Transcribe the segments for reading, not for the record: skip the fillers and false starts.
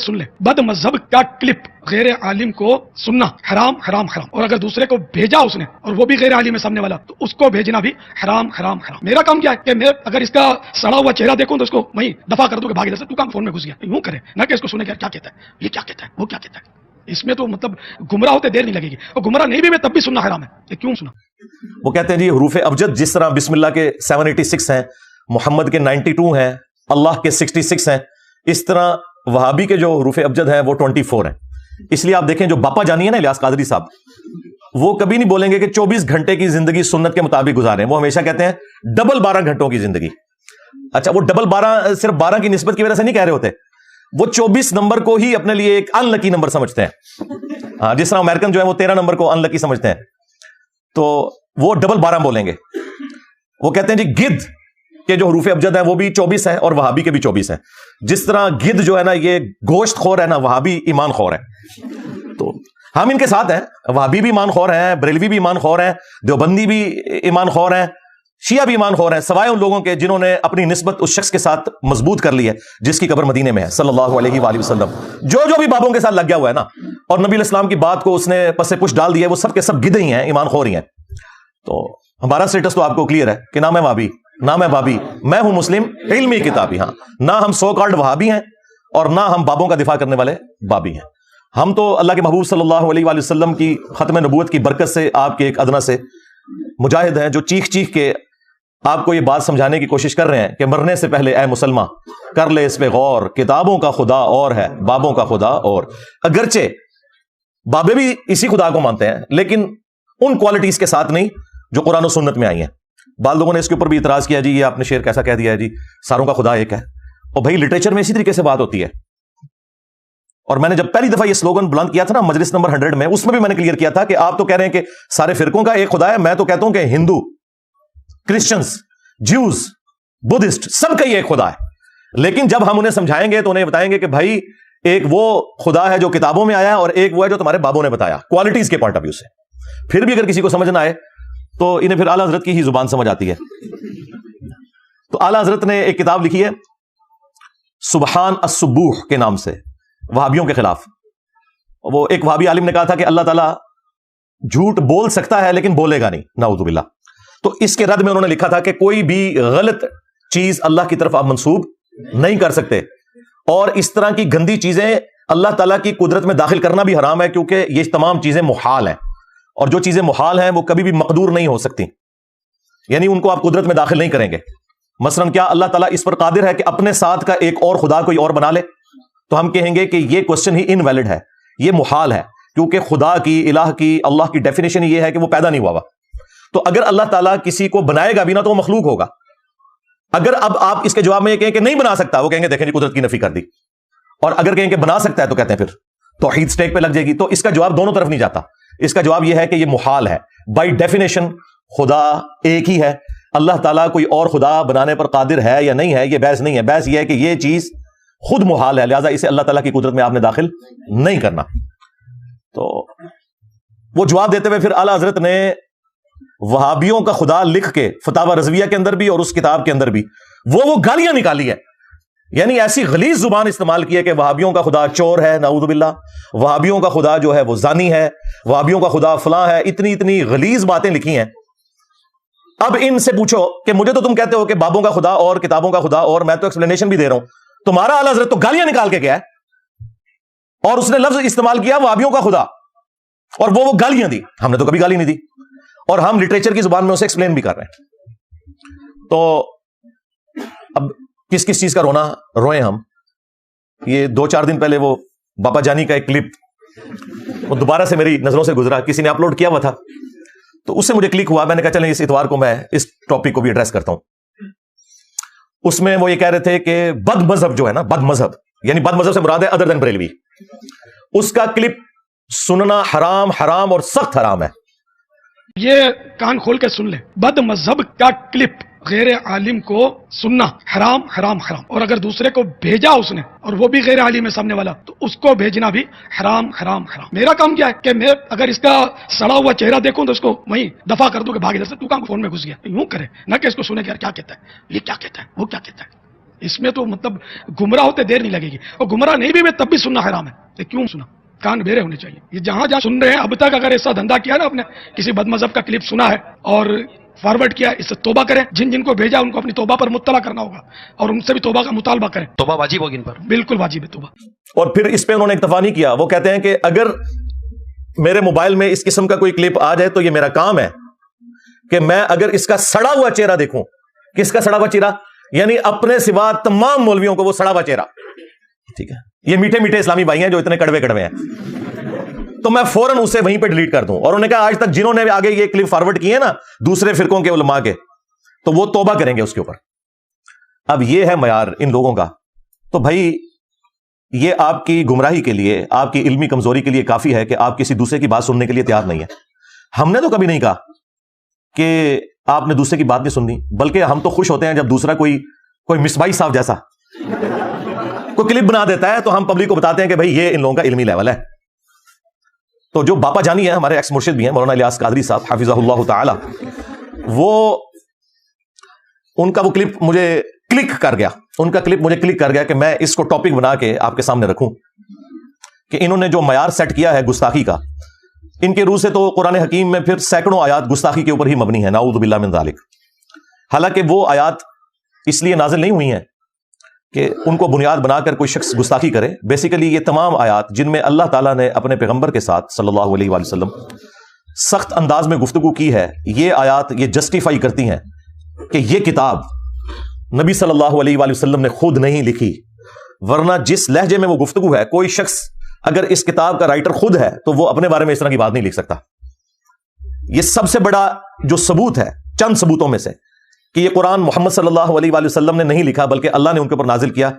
سن لے، بد مذہب کا کلپ غیر عالم کو سننا حرام حرام حرام، اور اگر دوسرے کو بھیجا اس نے اور وہ بھی غیر عالم ہے سامنے والا تو اس کو بھیجنا بھی حرام حرام حرام۔ میرا کام کیا ہے کہ میں اگر اس کا سڑا ہوا چہرہ دیکھوں تو اس کو وہیں دفاع کر دوں کہ بھاگ ادھر سے، تو کام فون میں گھس گیا، یوں کرے نہ کہ اس کو سنے کہ کیا کہتا ہے، یہ کیا کہتا ہے، وہ کیا کہتا ہے۔ اس میں تو مطلب گمراہ ہوتے دیر نہیں لگے گی، اور گمراہ نہیں بھی میں تب بھی سننا حرام ہے، یہ کیوں سنا؟ وہ کہتے ہیں جی حروف ابجد جس طرح بسم اللہ کے 786 ہیں، محمد کے 92 ہیں، اللہ کے 66 ہیں، اس طرح وہابی کے جو حروف ابجد ہیں وہ 24 ہیں۔ اس لیے آپ دیکھیں جو باپا جانی ہے نا الیاس قادری صاحب، وہ کبھی نہیں بولیں گے کہ 24 گھنٹے کی زندگی سنت کے مطابق گزاریں، وہ ہمیشہ کہتے ہیں ڈبل 12 گھنٹوں کی زندگی۔ اچھا، وہ ڈبل 12 صرف 12 کی نسبت کی وجہ سے نہیں کہہ رہے ہوتے، وہ 24 نمبر کو ہی اپنے لیے ایک ان لکی نمبر سمجھتے ہیں۔ ہاں، جس طرح امریکن جو ہے وہ 13 نمبر کو ان لکی سمجھتے ہیں، تو وہ ڈبل 12 بولیں گے۔ وہ کہتے ہیں جی گدھ کے جو حروف ابجد ہیں وہ بھی 24 ہیں اور وہابی کے بھی 24 ہیں۔ جس طرح گدھ جو ہے نا یہ گوشت خور ہے نا، وہابی ایمان خور ہے۔ تو ہم ان کے ساتھ ہیں، وہابی بھی ایمان خور ہیں، بریلوی بھی ایمان خور ہیں، دیوبندی بھی ایمان خور ہیں، شیعہ بھی ایمان خور ہیں، سوائے ان لوگوں کے جنہوں نے اپنی نسبت اس شخص کے ساتھ مضبوط کر لی ہے جس کی قبر مدینے میں ہے صلی اللہ علیہ وآلہ وسلم۔ جو بھی بابوں کے ساتھ لگ گیا ہوا ہے نا اور نبی علیہ السلام کی بات کو اس نے پس پش ڈال دیا ہے، وہ سب کے سب گدھے ہی ہیں، ایمان خور ہی ہیں۔ تو ہمارا سٹیٹس تو آپ کو کلیئر ہے کہ نہ میں وہابی، نہ میں بابی، میں ہوں مسلم علمی کتابی۔ ہاں، نہ ہم سو کالڈ وہابی ہیں اور نہ ہم بابوں کا دفاع کرنے والے بابی ہیں۔ ہم تو اللہ کے محبوب صلی اللہ علیہ وآلہ وسلم کی ختم نبوت کی برکت سے آپ کے ایک ادنا سے مجاہد ہیں جو چیخ چیخ کے آپ کو یہ بات سمجھانے کی کوشش کر رہے ہیں کہ مرنے سے پہلے اے مسلمان کر لے اس پہ غور، کتابوں کا خدا اور ہے، بابوں کا خدا اور۔ اگرچہ بابے بھی اسی خدا کو مانتے ہیں لیکن ان کوالٹیز کے ساتھ نہیں جو قرآن و سنت میں آئی ہیں۔ بعض لوگوں نے اس کے اوپر بھی اعتراض کیا، جی یہ آپ نے شعر کیسا کہہ دیا ہے، جی ساروں کا خدا ایک ہے۔ اور بھائی لٹریچر میں اسی طریقے سے بات ہوتی ہے، اور میں نے جب پہلی دفعہ یہ سلوگن بلند کیا تھا نا مجلس نمبر 100 میں، اس میں بھی میں نے کلیئر کیا تھا کہ آپ تو کہہ رہے ہیں کہ سارے فرقوں کا ایک خدا ہے، میں تو کہتا ہوں کہ ہندو، کرسچنز، جیوز، بدھسٹ سب کا ہی ایک خدا ہے۔ لیکن جب ہم انہیں سمجھائیں گے تو انہیں بتائیں گے کہ بھائی ایک وہ خدا ہے جو کتابوں میں آیا ہے اور ایک وہ ہے جو تمہارے بابوں نے بتایا، کوالٹیز کے پوائنٹ آف ویو سے۔ پھر بھی اگر کسی کو سمجھ نہ آئے تو انہیں پھر اعلیٰ حضرت کی ہی زبان سمجھ آتی ہے۔ تو اعلیٰ حضرت نے ایک کتاب لکھی ہے سبحان السبوح کے نام سے، وہابیوں کے خلاف۔ وہ ایک وہابی عالم نے کہا تھا کہ اللہ تعالیٰ جھوٹ بول سکتا ہے لیکن بولے گا نہیں، نعوذ باللہ۔ تو اس کے رد میں انہوں نے لکھا تھا کہ کوئی بھی غلط چیز اللہ کی طرف آپ منسوب نہیں کر سکتے، اور اس طرح کی گندی چیزیں اللہ تعالیٰ کی قدرت میں داخل کرنا بھی حرام ہے، کیونکہ یہ تمام چیزیں محال ہیں، اور جو چیزیں محال ہیں وہ کبھی بھی مقدور نہیں ہو سکتی، یعنی ان کو آپ قدرت میں داخل نہیں کریں گے۔ مثلا کیا اللہ تعالیٰ اس پر قادر ہے کہ اپنے ساتھ کا ایک اور خدا کوئی اور بنا لے؟ تو ہم کہیں گے کہ یہ کوسچن ہی انویلڈ ہے، یہ محال ہے، کیونکہ خدا کی، الہ کی، اللہ کی ڈیفینیشن یہ ہے کہ وہ پیدا نہیں ہوا۔ تو اگر اللہ تعالیٰ کسی کو بنائے گا بھی نہ تو وہ مخلوق ہوگا۔ اگر اب آپ اس کے جواب میں یہ کہیں کہ نہیں بنا سکتا، وہ کہیں گے دیکھیں جی قدرت کی نفی کر دی، اور اگر کہیں کہ بنا سکتا ہے تو کہتے ہیں پھر توحید سٹیک پہ لگ جائے گی۔ تو اس کا جواب دونوں طرف نہیں جاتا، اس کا جواب یہ ہے کہ یہ محال ہے۔ بائی ڈیفینیشن خدا ایک ہی ہے، اللہ تعالیٰ کوئی اور خدا بنانے پر قادر ہے یا نہیں ہے، یہ بحث نہیں ہے، بحث یہ ہے کہ یہ چیز خود محال ہے، لہٰذا اسے اللہ تعالیٰ کی قدرت میں آپ نے داخل نہیں کرنا۔ تو وہ جواب دیتے ہوئے پھر اعلیٰ حضرت نے وہابیوں کا خدا لکھ کے فتاوی رضویہ کے اندر بھی اور اس کتاب کے اندر بھی وہ گالیاں نکالی ہے، یعنی ایسی غلیظ زبان استعمال کی ہے کہ وہابیوں کا خدا چور ہے، نعوذ باللہ، وہابیوں کا خدا جو ہے وہ زانی ہے، وہابیوں کا خدا فلاں ہے، اتنی غلیظ باتیں لکھی ہیں۔ اب ان سے پوچھو کہ مجھے تو تم کہتے ہو کہ بابوں کا خدا اور کتابوں کا خدا، اور میں تو ایکسپلینیشن بھی دے رہا ہوں، تمہارا اعلیٰ حضرت تو گالیاں نکال کے گیا ہے اور اس نے لفظ استعمال کیا وہابیوں کا خدا، اور وہ گالیاں دی، ہم نے تو کبھی گالی نہیں دی، اور ہم لٹریچر کی زبان میں اسے ایکسپلین بھی کر رہے ہیں۔ تو اب کس کس چیز کا رونا روئیں ہم؟ یہ 2-4 دن پہلے وہ باپا جانی کا ایک کلپ وہ دوبارہ سے میری نظروں سے گزرا، کسی نے اپلوڈ کیا ہوا تھا، تو اس سے مجھے کلک ہوا، میں نے کہا چلیں اس اتوار کو میں اس ٹاپک کو بھی ایڈریس کرتا ہوں۔ اس میں وہ یہ کہہ رہے تھے کہ بد مذہب جو ہے نا، بد مذہب یعنی بد مذہب سے مراد ہے ادر دین بریلوی، اس کا کلپ سننا حرام حرام اور سخت حرام ہے۔ یہ کان کھول کے سن لے، بد مذہب کا کلپ غیر عالم کو سننا حرام حرام حرام، اور اگر دوسرے کو بھیجا اس نے اور وہ بھی غیر عالم ہے سامنے والا تو اس کو بھیجنا بھی حرام حرام حرام۔ میرا کام کیا ہے کہ میں اگر اس کا سڑا ہوا چہرہ دیکھوں تو اس کو وہیں دفاع کر دوں کہ بھاگ ادھر سے، تو کام فون میں گھس گیا، یوں کرے نہ کہ اس کو سنے کہ یار کیا کہتا ہے، یہ کیا کہتا ہے، وہ کیا کہتا ہے۔ اس میں تو مطلب گمراہ ہوتے دیر نہیں لگے گی, اور گمراہ نہیں بھی میں تب بھی سننا حرام ہے. تو کیوں سنا؟ کان بہرے ہونے چاہیے. یہ جہاں جہاں سن رہے ہیں اب تک اگر ایسا دھندا کیا نا, آپ نے کسی بد مذہب کا کلپ سنا ہے اور فارورڈ کیا, اس سے توبہ کریں. جن جن کو بھیجا ان کو اپنی توبہ پر مطلع کرنا ہوگا اور ان سے بھی توبہ کا مطالبہ کریں. توبہ واجب ہوگی ان پر, بالکل واجب ہے توبہ. اور پھر اس پہ انہوں نے اکتفا نہیں کیا, وہ کہتے ہیں کہ اگر میرے موبائل میں اس قسم کا کوئی کلپ آ جائے تو یہ میرا کام ہے کہ میں اگر اس کا سڑا ہوا چہرہ دیکھوں. کس کا سڑا ہوا چہرہ؟ یعنی اپنے سوا تمام مولویوں کو وہ سڑا ہوا چہرہ. ٹھیک ہے, یہ میٹھے میٹھے اسلامی بھائی ہیں جو اتنے کڑوے کڑوے ہیں, تو میں فوراً اسے وہیں پہ ڈیلیٹ کر دوں. اور انہوں نے کہا آج تک جنہوں نے آگے یہ کلپ فارورڈ کیے نا دوسرے فرقوں کے علماء کے, تو وہ توبہ کریں گے اس کے اوپر. اب یہ ہے معیار ان لوگوں کا. تو بھائی یہ آپ کی گمراہی کے لیے, آپ کی علمی کمزوری کے لیے کافی ہے کہ آپ کسی دوسرے کی بات سننے کے لیے تیار نہیں ہے. ہم نے تو کبھی نہیں کہا کہ آپ نے دوسرے کی بات نہیں سننی, بلکہ ہم تو خوش ہوتے ہیں جب دوسرا کوئی مصباحی صاحب جیسا کوئی کلپ بنا دیتا ہے تو ہم پبلک کو بتاتے ہیں کہ بھائی یہ ان لوگوں کا علمی لیول ہے. تو جو باپا جانی ہے, ہمارے ایکس مرشد بھی ہیں مولانا الیاس قادری صاحب حفظہ اللہ تعالی, وہ ان کا وہ کلپ مجھے کلک کر گیا, ان کا کلپ مجھے کلک کر گیا کہ میں اس کو ٹاپک بنا کے آپ کے سامنے رکھوں کہ انہوں نے جو معیار سیٹ کیا ہے گستاخی کا, ان کے روح سے تو قرآن حکیم میں پھر سینکڑوں آیات گستاخی کے اوپر ہی مبنی ہے, نعوذ باللہ من ذالک. حالانکہ وہ آیات اس لیے نازل نہیں ہوئی ہیں کہ ان کو بنیاد بنا کر کوئی شخص گستاخی کرے. بیسیکلی یہ تمام آیات جن میں اللہ تعالیٰ نے اپنے پیغمبر کے ساتھ صلی اللہ علیہ وآلہ وسلم سخت انداز میں گفتگو کی ہے, یہ آیات یہ جسٹیفائی کرتی ہیں کہ یہ کتاب نبی صلی اللہ علیہ وآلہ وسلم نے خود نہیں لکھی, ورنہ جس لہجے میں وہ گفتگو ہے, کوئی شخص اگر اس کتاب کا رائٹر خود ہے تو وہ اپنے بارے میں اس طرح کی بات نہیں لکھ سکتا. یہ سب سے بڑا جو ثبوت ہے چند ثبوتوں میں سے کہ یہ قرآن محمد صلی اللہ علیہ وآلہ وسلم نے نہیں لکھا بلکہ اللہ نے ان کے اوپر نازل کیا,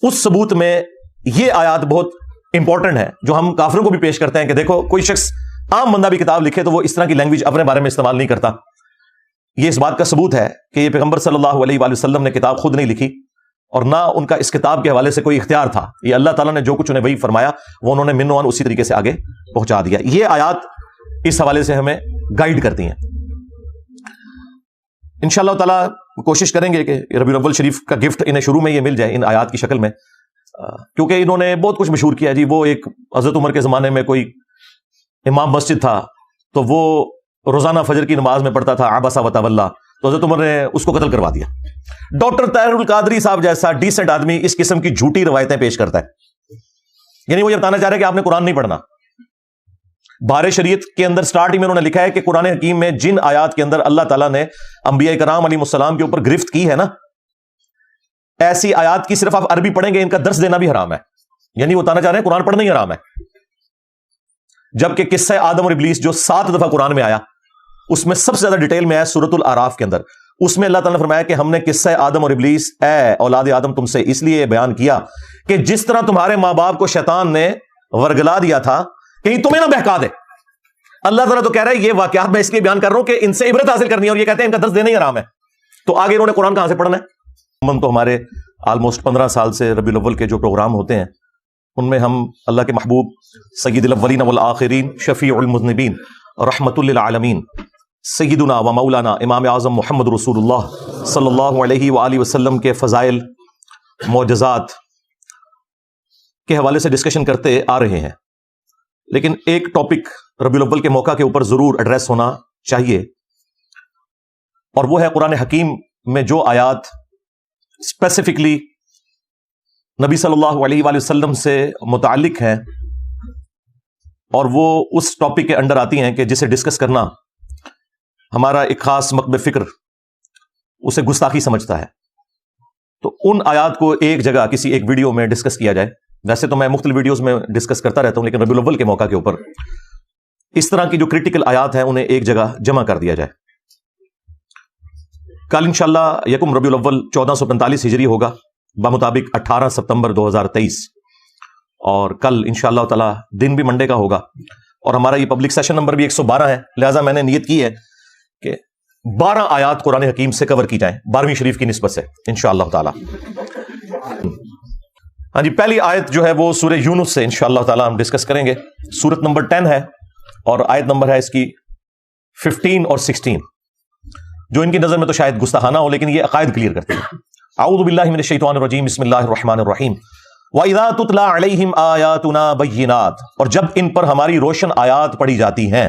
اس ثبوت میں یہ آیات بہت امپورٹنٹ ہے جو ہم کافروں کو بھی پیش کرتے ہیں کہ دیکھو کوئی شخص عام بندہ بھی کتاب لکھے تو وہ اس طرح کی لینگویج اپنے بارے میں استعمال نہیں کرتا. یہ اس بات کا ثبوت ہے کہ یہ پیغمبر صلی اللہ علیہ وآلہ وسلم نے کتاب خود نہیں لکھی اور نہ ان کا اس کتاب کے حوالے سے کوئی اختیار تھا. یہ اللہ تعالیٰ نے جو کچھ انہیں وہی فرمایا وہ انہوں نے من و عن اسی طریقے سے آگے پہنچا دیا. یہ آیات اس حوالے سے ہمیں گائیڈ کرتی ہیں. انشاءاللہ تعالیٰ کوشش کریں گے کہ ربیع الاول شریف کا گفٹ انہیں شروع میں یہ مل جائے ان آیات کی شکل میں, کیونکہ انہوں نے بہت کچھ مشہور کیا. جی وہ ایک حضرت عمر کے زمانے میں کوئی امام مسجد تھا تو وہ روزانہ فجر کی نماز میں پڑھتا تھا عبسہ وتولی, تو حضرت عمر نے اس کو قتل کروا دیا. ڈاکٹر طاہر القادری صاحب جیسا ڈیسنٹ آدمی اس قسم کی جھوٹی روایتیں پیش کرتا ہے, یعنی وہ یہ بتانا چاہ رہا ہے کہ آپ نے قرآن نہیں پڑھنا. بہار شریعت کے اندر سٹارٹ ہی میں انہوں نے لکھا ہے کہ قرآن حکیم میں جن آیات کے اندر اللہ تعالیٰ نے انبیاء کرام علیہ السلام کے اوپر گرفت کی ہے نا, ایسی آیات کی صرف آپ عربی پڑھیں گے ان کا درس دینا بھی حرام ہے. یعنی وہ بتانا چاہ رہے ہیں قرآن پڑھنا ہی حرام ہے. جبکہ قصہ آدم اور ابلیس جو 7 دفعہ قرآن میں آیا اس میں سب سے زیادہ ڈیٹیل میں آیا سورۃ الاعراف کے اندر. اس میں اللہ تعالیٰ نے فرمایا کہ ہم نے قصہ آدم اور ابلیس اے اولاد آدم تم سے اس لیے بیان کیا کہ جس طرح تمہارے ماں باپ کو شیطان نے ورگلا دیا تھا کہیں تمہیں نہ بہکا دے. اللہ تعالیٰ تو کہہ رہا ہے یہ واقعات میں اس لیے بیان کر رہا ہوں کہ ان سے عبرت حاصل کرنی ہے, اور یہ کہتے ہیں ان کا درس دینا ہی حرام ہے. تو آگے انہوں نے قرآن کہاں سے پڑھنا ہے؟ ہم تو ہمارے آلموسٹ 15 سال سے ربیع الاول کے جو پروگرام ہوتے ہیں ان میں ہم اللہ کے محبوب سید الاولین والآخرین شفیع المذنبین رحمت للعالمین سیدنا و مولانا امام اعظم محمد رسول اللہ صلی اللہ علیہ وآلہ وسلم کے فضائل معجزات کے حوالے سے ڈسکشن کرتے آ رہے ہیں. لیکن ایک ٹاپک ربیع الاول کے موقع کے اوپر ضرور ایڈریس ہونا چاہیے, اور وہ ہے قرآن حکیم میں جو آیات اسپیسیفکلی نبی صلی اللہ علیہ وآلہ وسلم سے متعلق ہیں اور وہ اس ٹاپک کے انڈر آتی ہیں کہ جسے ڈسکس کرنا ہمارا ایک خاص مکتب فکر اسے گستاخی سمجھتا ہے. تو ان آیات کو ایک جگہ کسی ایک ویڈیو میں ڈسکس کیا جائے. ویسے تو میں مختلف ویڈیوز میں ڈسکس کرتا رہتا ہوں, لیکن ربیع الاول کے موقع کے اوپر اس طرح کی جو کریٹیکل آیات ہیں انہیں ایک جگہ جمع کر دیا جائے. کل انشاءاللہ یکم ربیع الاول 1445 ہجری ہوگا بمطابق 18 ستمبر 2023, اور کل انشاءاللہ تعالی دن بھی منڈے کا ہوگا, اور ہمارا یہ پبلک سیشن نمبر بھی 112 ہے. لہٰذا میں نے نیت کی ہے کہ 12 آیات قرآن حکیم سے کور کی جائیں 12ویں شریف کی نسبت سے انشاءاللہ تعالی. ہاں جی, پہلی آیت جو ہے وہ سورہ یونس سے انشاءاللہ تعالی ہم ڈسکس کریں گے. سورت نمبر 10 ہے اور آیت نمبر ہے اس کی 15 اور 16, جو ان کی نظر میں تو شاید گستاخانہ ہو لیکن یہ عقائد کلیئر کرتی ہے. اعوذ باللہ من الشیطان الرجیم بسم اللہ الرحمن الرحیم وَإِذَا تُتْلَى عَلَيْهِمْ آيَاتُنَا بَيِّنَاتٍ، اور جب ان پر ہماری روشن آیات پڑھی جاتی ہیں،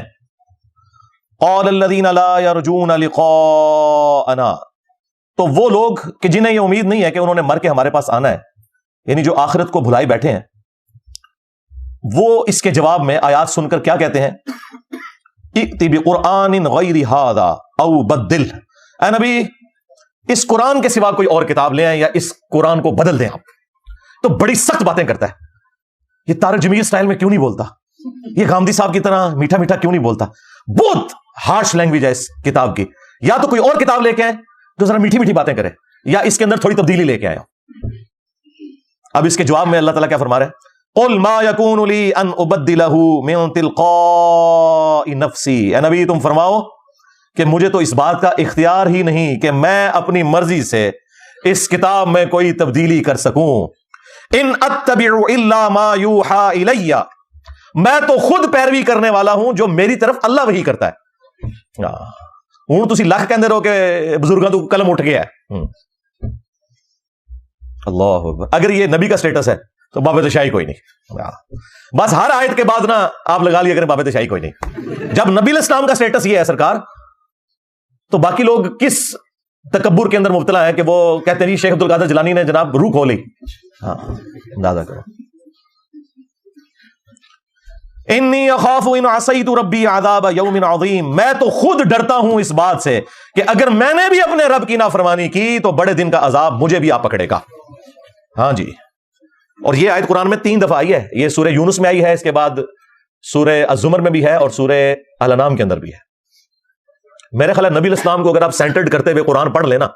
قَالَ الَّذِينَ لَا يَرْجُونَ لِقَاءَنَا، تو وہ لوگ کہ جنہیں یہ امید نہیں ہے کہ انہوں نے مر کے ہمارے پاس آنا ہے، یعنی جو آخرت کو بھلائے بیٹھے ہیں، وہ اس کے جواب میں آیات سن کر کیا کہتے ہیں؟ ائْتِ بِقُرْآنٍ غَيْرِ هَذَا أَوْ بَدِّلْهُ، اے نبی اس قرآن کے سوا کوئی اور کتاب لے آئیں یا اس قرآن کو بدل دیں آپ۔ تو بڑی سخت باتیں کرتا ہے، یہ طارق جمیل سٹائل میں کیوں نہیں بولتا، یہ گامدی صاحب کی طرح میٹھا میٹھا کیوں نہیں بولتا، بہت ہارش لینگویج ہے اس کتاب کی، یا تو کوئی اور کتاب لے کے آئے جو ذرا میٹھی میٹھی باتیں کرے، یا اس کے اندر تھوڑی تبدیلی لے کے آئے۔ اب اس کے جواب میں اللہ تعالیٰ کیا فرما رہے ہیں؟ قُلْ مَا يَكُونُ لِي أَنْ أُبَدِّلَهُ مِنْ تِلْقَاءِ نَفْسِي، اے نبی تم فرماؤ کہ مجھے تو اس بات کا اختیار ہی نہیں کہ میں اپنی مرضی سے اس کتاب میں کوئی تبدیلی کر سکوں۔ ان اتبع الا ما یوحى الی، میں تو خود پیروی کرنے والا ہوں جو میری طرف اللہ وحی کرتا ہے۔ ہوں تسی لکھ کہندے رہو کہ بزرگاں تو قلم اٹھ گیا ہے، اللہ اکبر۔ اگر یہ نبی کا سٹیٹس ہے تو باب شاہی کوئی نہیں، بس ہر آیت کے بعد نا آپ لگا لیا کریں باب شاہی کوئی نہیں۔ جب نبی الاسلام کا سٹیٹس یہ ہے سرکار، تو باقی لوگ کس تکبر کے اندر مبتلا ہے کہ وہ کہتے ہیں شیخ عبد القادر جیلانی نے جناب روح کھولی۔ ہاں اندازہ کرو۔ انی اخاف ان عصیت ربی عذاب یوم عظیم، میں تو خود ڈرتا ہوں اس بات سے کہ اگر میں نے بھی اپنے رب کی نافرمانی کی تو بڑے دن کا عذاب مجھے بھی آ پکڑے گا۔ ہاں جی، اور یہ آیت قرآن میں 3 دفعہ آئی ہے، یہ سورہ یونس میں آئی ہے، اس کے بعد سورہ الزمر میں بھی ہے اور سورہ الانعام کے اندر بھی ہے۔ میرے خیال ہے نبی الاسلام کو اگر آپ سینٹرڈ کرتے ہوئے قرآن پڑھ لینا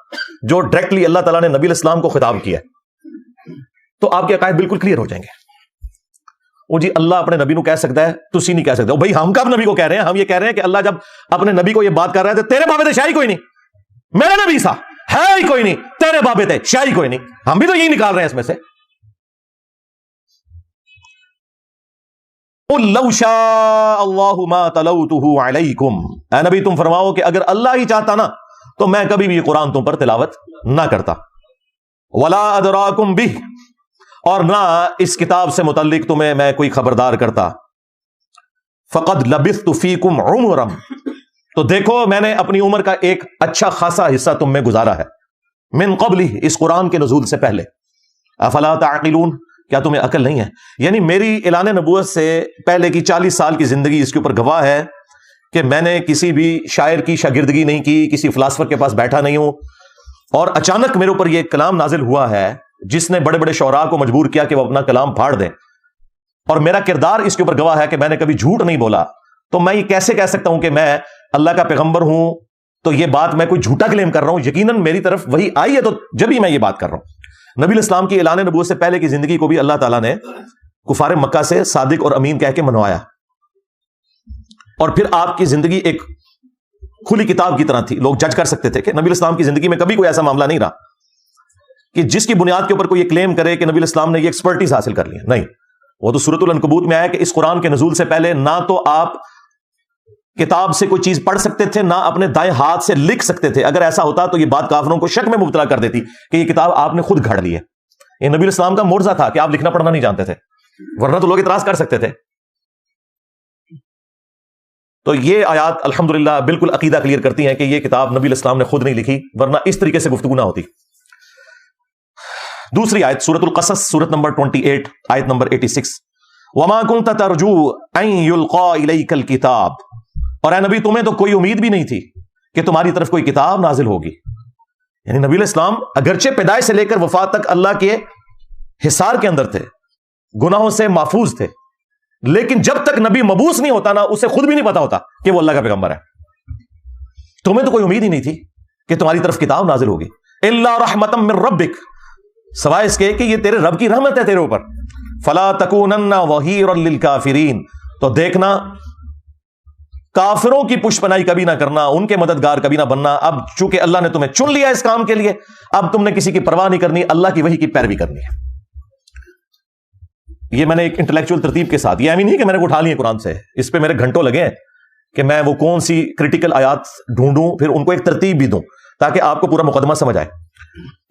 جو ڈائریکٹلی اللہ تعالیٰ نے نبی الاسلام کو خطاب کیا تو آپ کے عقائد بالکل کلیئر ہو جائیں گے۔ وہ جی اللہ اپنے نبی کو کہہ سکتا ہے، تسی نہیں کہہ سکتے، بھائی ہم کب نبی کو کہہ رہے ہیں؟ ہم یہ کہہ رہے ہیں کہ اللہ جب اپنے نبی کو یہ بات کر رہا ہے تو تیرے بابے تھے شاہی کوئی نہیں، میرے نبی سا ہے ہی کوئی نہیں، تیرے بابے تھے شاہی کوئی نہیں، ہم بھی تو یہی نکال رہے ہیں اس میں سے۔ قُلْ لَوْ شَاءَ اللَّهُ مَا تَلَوْتُهُ عَلَيْكُمْ، اے نبی تم فرماؤ کہ اگر اللہ ہی چاہتا نا تو میں کبھی بھی یہ قرآن تم پر تلاوت نہ کرتا۔ وَلَا أَدْرَاكُمْ بِهِ، اور نہ اس کتاب سے متعلق تمہیں میں کوئی خبردار کرتا۔ فَقَدْ لَبِثْتُ فِيكُمْ عُمُرًا، تو دیکھو میں نے اپنی عمر کا ایک اچھا خاصا حصہ تم میں گزارا ہے، من قبل، اس قرآن کے نزول سے پہلے۔ افلا تعقلون، کیا تمہیں عقل نہیں ہے؟ یعنی میری اعلان نبوت سے پہلے کی 40 سال کی زندگی اس کے اوپر گواہ ہے کہ میں نے کسی بھی شاعر کی شاگردگی نہیں کی، کسی فلاسفر کے پاس بیٹھا نہیں ہوں، اور اچانک میرے اوپر یہ کلام نازل ہوا ہے جس نے بڑے بڑے شعراء کو مجبور کیا کہ وہ اپنا کلام پھاڑ دیں، اور میرا کردار اس کے اوپر گواہ ہے کہ میں نے کبھی جھوٹ نہیں بولا۔ تو میں یہ کیسے کہہ سکتا ہوں کہ میں اللہ کا پیغمبر ہوں؟ تو یہ بات میں کوئی جھوٹا کلیم کر رہا ہوں؟ یقیناً میری طرف وہی آئی ہے تو جب ہی میں یہ بات کر رہا ہوں۔ نبی الاسلام کی اعلان نبوت سے پہلے کی زندگی کو بھی اللہ تعالیٰ نے کفار مکہ سے صادق اور امین کہہ کے منوایا، اور پھر آپ کی زندگی ایک کھلی کتاب کی طرح تھی، لوگ جج کر سکتے تھے کہ نبی الاسلام کی زندگی میں کبھی کوئی ایسا معاملہ نہیں رہا کہ جس کی بنیاد کے اوپر کوئی یہ کلیم کرے کہ نبی الاسلام نے یہ ایکسپرٹیز حاصل کر لی ہے۔ نہیں، وہ تو سورۃ العنکبوت میں آیا کہ اس قرآن کے نزول سے پہلے نہ تو آپ کتاب سے کوئی چیز پڑھ سکتے تھے، نہ اپنے دائیں ہاتھ سے لکھ سکتے تھے۔ اگر ایسا ہوتا تو یہ بات کافروں کو شک میں مبتلا کر دیتی کہ یہ کتاب آپ نے خود گھڑ لی ہے۔ یہ نبی الاسلام کا معجزہ تھا کہ آپ لکھنا پڑھنا نہیں جانتے تھے، ورنہ تو لوگ اعتراض کر سکتے تھے۔ تو یہ آیات الحمدللہ بالکل عقیدہ کلیئر کرتی ہیں کہ یہ کتاب نبی الاسلام نے خود نہیں لکھی، ورنہ اس طریقے سے گفتگو نہ ہوتی۔ دوسری آیت سورۃ القصص، سورۃ نمبر 28، آیت نمبر 86، وَمَا كُنْتَ تَرْجُو أَن يُلْقَى إِلَيْكَ الْكِتَابُ، اور اے نبی تمہیں تو کوئی امید بھی نہیں تھی کہ تمہاری طرف کوئی کتاب نازل ہوگی۔ یعنی نبی الاسلام اگرچہ پیدائش سے لے کر وفات تک اللہ کے حصار کے اندر تھے، گناہوں سے محفوظ تھے، لیکن جب تک نبی مبعوث نہیں ہوتا نا اسے خود بھی نہیں پتا ہوتا کہ وہ اللہ کا پیغمبر ہے۔ تمہیں تو کوئی امید ہی نہیں تھی کہ تمہاری طرف کتاب نازل ہوگی، الا رحمتا من ربک، سوائے اس کے کہ یہ تیرے رب کی رحمت ہے تیرے اوپر۔ فلا تکونن ظہیرا للکافرین، تو دیکھنا کافروں کی پشت پناہی کبھی نہ کرنا، ان کے مددگار کبھی نہ بننا۔ اب چونکہ اللہ نے تمہیں چن لیا اس کام کے لیے، اب تم نے کسی کی پرواہ نہیں کرنی، اللہ کی وحی کی پیروی کرنی ہے۔ یہ میں نے ایک انٹلیکچوئل ترتیب کے ساتھ، یہ ایمی نہیں کہ میں نے اٹھا لی قرآن سے، اس پہ میرے گھنٹوں لگے ہیں کہ میں وہ کون سی کریٹیکل آیات ڈھونڈوں، پھر ان کو ایک ترتیب بھی دوں تاکہ آپ کو پورا مقدمہ سمجھ آئے۔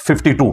52,